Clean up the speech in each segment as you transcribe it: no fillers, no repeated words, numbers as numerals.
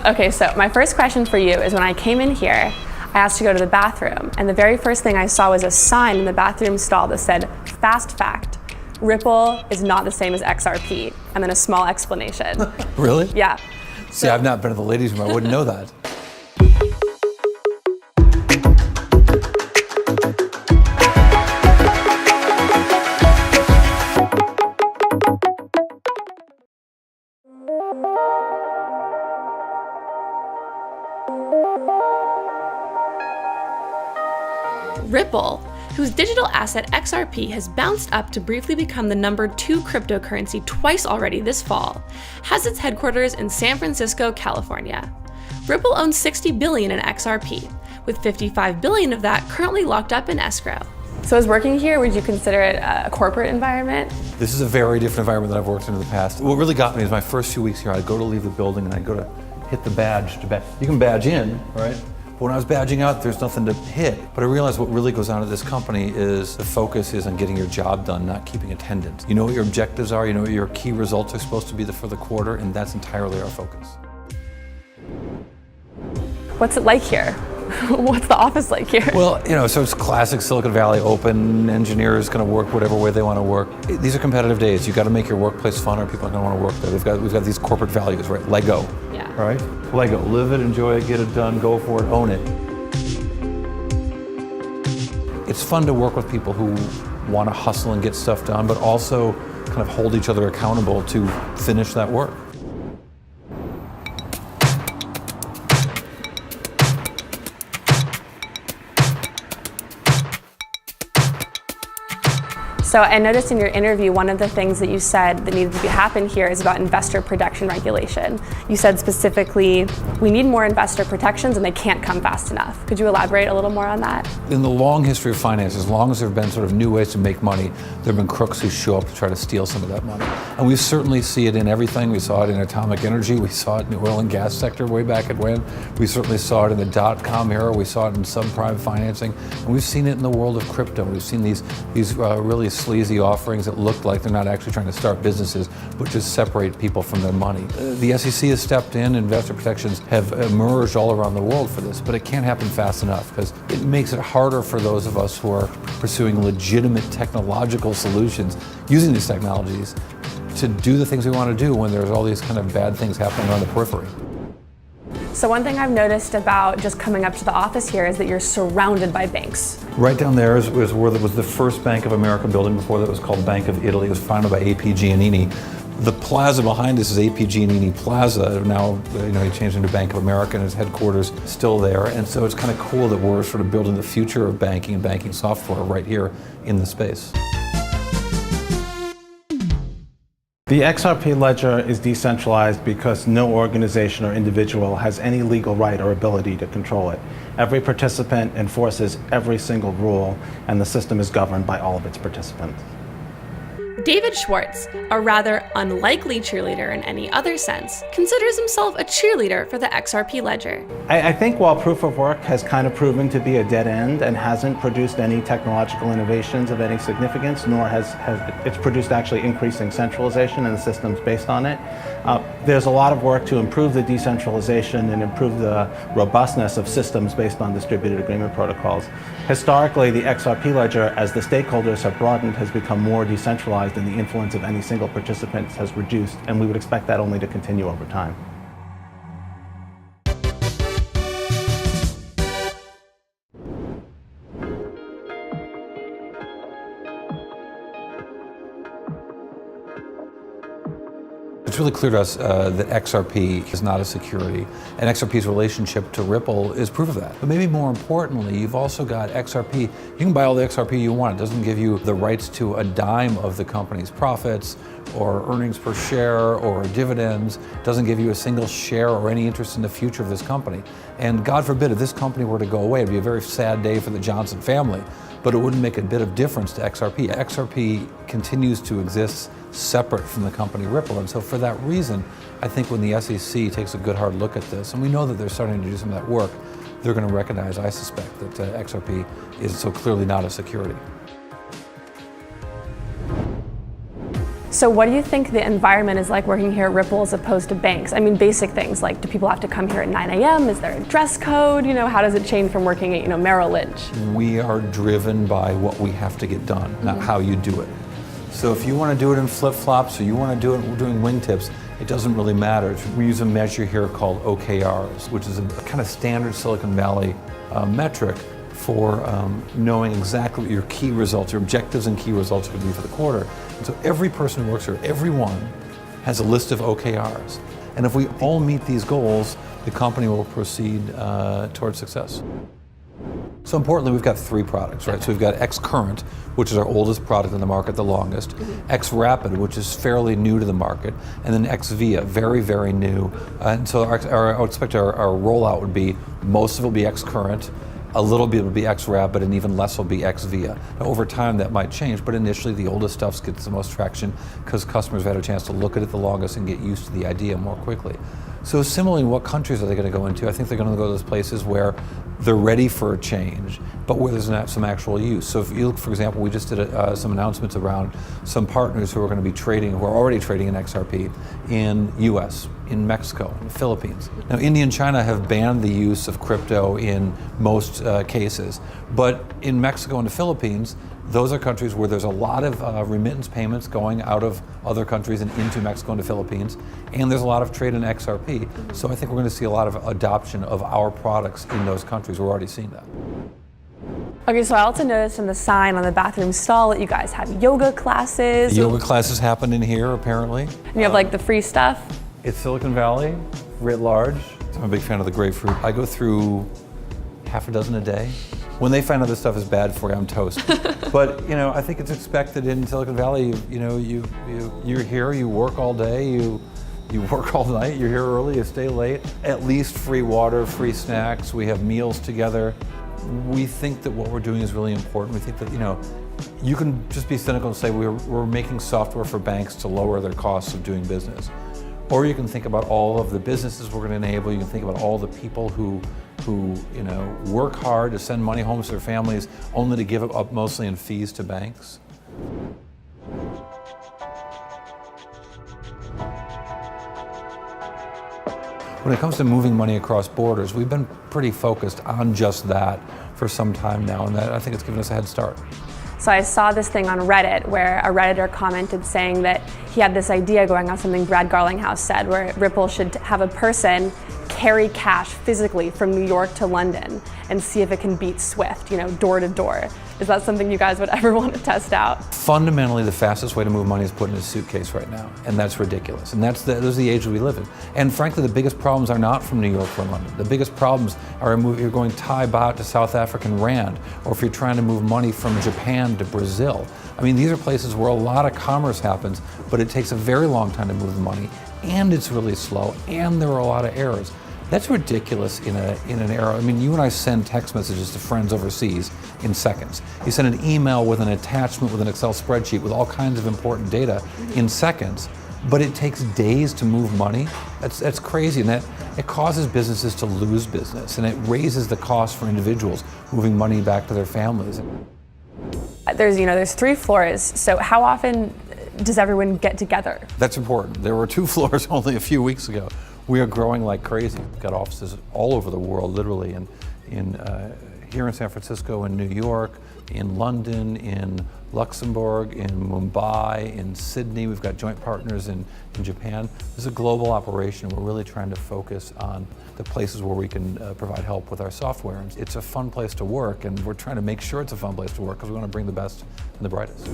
Okay, so my first question for you is when I came in here, I asked to go to the bathroom, and the very first thing I saw was a sign in the bathroom stall that said, "Fast fact, Ripple is not the same as XRP," and then a small explanation. Really? Yeah. See, I've not been to the ladies' room, I wouldn't know that. Ripple, whose digital asset XRP has bounced up to briefly become the #2 cryptocurrency twice already this fall, has its headquarters in San Francisco, California. Ripple owns $60 billion in XRP, with $55 billion of that currently locked up in escrow. So as working here, would you consider it a corporate environment? This is a very different environment than I've worked in the past. What really got me is my first few weeks here, I'd go to leave the building and I'd go to hit the badge to badge. You can badge in, right? But when I was badging out, there's nothing to hit. But I realized what really goes on at this company is the focus is on getting your job done, not keeping attendance. You know what your objectives are, you know what your key results are supposed to be for the quarter, and that's entirely our focus. What's it like here? What's the office like here? Well, so it's classic Silicon Valley, open, engineers going to work whatever way they want to work. These are competitive days. You've got to make your workplace fun or people are going to want to work there. We've got these corporate values, right? Lego. Yeah. All right? Lego. Live it, enjoy it, get it done, go for it, own it. It's fun to work with people who want to hustle and get stuff done, but also kind of hold each other accountable to finish that work. So I noticed in your interview, one of the things that you said that needed to happen here is about investor protection regulation. You said specifically, we need more investor protections and they can't come fast enough. Could you elaborate a little more on that? In the long history of finance, as long as there have been sort of new ways to make money, there have been crooks who show up to try to steal some of that money. And we certainly see it in everything. We saw it in atomic energy. We saw it in the oil and gas sector way back at when. We certainly saw it in the dot-com era. We saw it in subprime financing. And we've seen it in the world of crypto. We've seen these really sleazy offerings that look like they're not actually trying to start businesses, but just separate people from their money. The SEC has stepped in, investor protections have emerged all around the world for this, but it can't happen fast enough because it makes it harder for those of us who are pursuing legitimate technological solutions using these technologies to do the things we want to do when there's all these kind of bad things happening on the periphery. So one thing I've noticed about just coming up to the office here is that you're surrounded by banks. Right down there is where there was the first Bank of America building. Before that was called Bank of Italy. It was founded by A.P. Giannini. The plaza behind us is A.P. Giannini Plaza. Now, he changed into Bank of America and his headquarters is still there. And so it's kind of cool that we're sort of building the future of banking and banking software right here in the space. The XRP ledger is decentralized because no organization or individual has any legal right or ability to control it. Every participant enforces every single rule, and the system is governed by all of its participants. David Schwartz, a rather unlikely cheerleader in any other sense, considers himself a cheerleader for the XRP ledger. I think while proof of work has kind of proven to be a dead end and hasn't produced any technological innovations of any significance, nor has it's produced actually increasing centralization in the systems based on it, there's a lot of work to improve the decentralization and improve the robustness of systems based on distributed agreement protocols. Historically, the XRP ledger, as the stakeholders have broadened, has become more decentralized and the influence of any single participant has reduced, and we would expect that only to continue over time. It's really clear to us that XRP is not a security, and XRP's relationship to Ripple is proof of that. But maybe more importantly, you've also got XRP. You can buy all the XRP you want. It doesn't give you the rights to a dime of the company's profits or earnings per share or dividends. It doesn't give you a single share or any interest in the future of this company. And God forbid, if this company were to go away, it'd be a very sad day for the Johnson family, but it wouldn't make a bit of difference to XRP. XRP continues to exist separate from the company Ripple. And so for that reason, I think when the SEC takes a good hard look at this, and we know that they're starting to do some of that work, they're going to recognize, I suspect, that XRP is so clearly not a security. So what do you think the environment is like working here at Ripple as opposed to banks? I mean, basic things like, do people have to come here at 9 a.m.? Is there a dress code? How does it change from working at, Merrill Lynch? We are driven by what we have to get done, not how you do it. So if you want to do it in flip-flops or you want to do it doing wingtips, it doesn't really matter. We use a measure here called OKRs, which is a kind of standard Silicon Valley metric for knowing exactly what your key results, your objectives and key results are going to be for the quarter. And so every person who works here, everyone has a list of OKRs. And if we all meet these goals, the company will proceed towards success. So importantly, we've got 3 products, right? So we've got X Current, which is our oldest product in the market, the longest, X Rapid, which is fairly new to the market, and then X Via, very, very new. And so I would expect our rollout would be, most of it will be X Current, a little bit will be X Rapid, and even less will be X Via. Now, over time that might change, but initially the oldest stuff gets the most traction because customers have had a chance to look at it the longest and get used to the idea more quickly. So similarly, what countries are they going to go into? I think they're going to go to those places where they're ready for a change, but where there's some actual use. So if you look, for example, we just did some announcements around some partners who are going to be trading, who are already trading in XRP in US, in Mexico, in the Philippines. Now, India and China have banned the use of crypto in most cases, but in Mexico and the Philippines, those are countries where there's a lot of remittance payments going out of other countries and into Mexico and the Philippines, and there's a lot of trade in XRP. So I think we're going to see a lot of adoption of our products in those countries. We're already seeing that. Okay, so I also noticed in the sign on the bathroom stall that you guys have yoga classes. Yoga classes happen in here, apparently. And you have like the free stuff. It's Silicon Valley, writ large. I'm a big fan of the grapefruit. I go through half a dozen a day. When they find out this stuff is bad for you, I'm toast. But I think it's expected in Silicon Valley. You're here, you work all day, you work all night, you're here early, you stay late. At least free water, free snacks. We have meals together. We think that what we're doing is really important. We think that you can just be cynical and say we're making software for banks to lower their costs of doing business. Or you can think about all of the businesses we're going to enable. You can think about all the people who work hard to send money home to their families only to give it up mostly in fees to banks. When it comes to moving money across borders, we've been pretty focused on just that for some time now, and that I think it's given us a head start. So I saw this thing on Reddit where a Redditor commented saying that he had this idea going on something Brad Garlinghouse said, where Ripple should have a person carry cash physically from New York to London and see if it can beat SWIFT, door to door. Is that something you guys would ever want to test out? Fundamentally, the fastest way to move money is put in a suitcase right now, and that's ridiculous. And those are the age we live in. And frankly, the biggest problems are not from New York or London. The biggest problems are if you're going Thai baht to South African rand, or if you're trying to move money from Japan to Brazil. I mean, these are places where a lot of commerce happens, but it takes a very long time to move the money, and it's really slow, and there are a lot of errors. That's ridiculous in an era. I mean, you and I send text messages to friends overseas in seconds. You send an email with an attachment with an Excel spreadsheet with all kinds of important data in seconds, but it takes days to move money. That's crazy, and it causes businesses to lose business, and it raises the cost for individuals moving money back to their families. There's 3 floors, so how often does everyone get together? That's important. There were 2 floors only a few weeks ago. We are growing like crazy. We've got offices all over the world, literally, here in San Francisco, in New York, in London, in Luxembourg, in Mumbai, in Sydney. We've got joint partners in Japan. This is a global operation. We're really trying to focus on the places where we can provide help with our software. And it's a fun place to work, and we're trying to make sure it's a fun place to work because we want to bring the best and the brightest.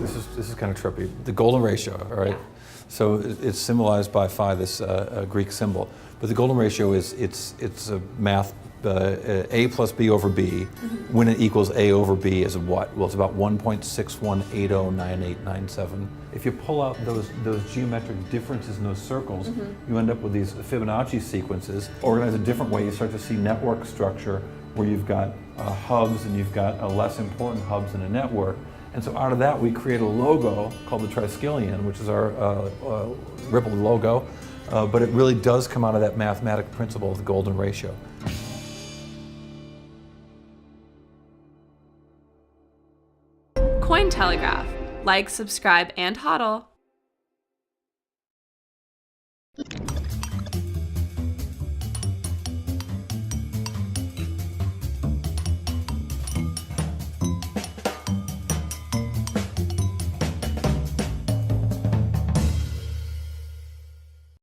This is kind of trippy. The golden ratio, all right? So it's symbolized by phi, this Greek symbol. But the golden ratio is it's a math A plus B over B when it equals A over B is what? Well, it's about 1.61809897. If you pull out those geometric differences in those circles, you end up with these Fibonacci sequences organized a different way. You start to see network structure where you've got hubs and you've got less important hubs in a network. And so out of that, we create a logo called the Triskelion, which is our Ripple logo, but it really does come out of that mathematical principle of the golden ratio. Cointelegraph. Like, subscribe, and hodl.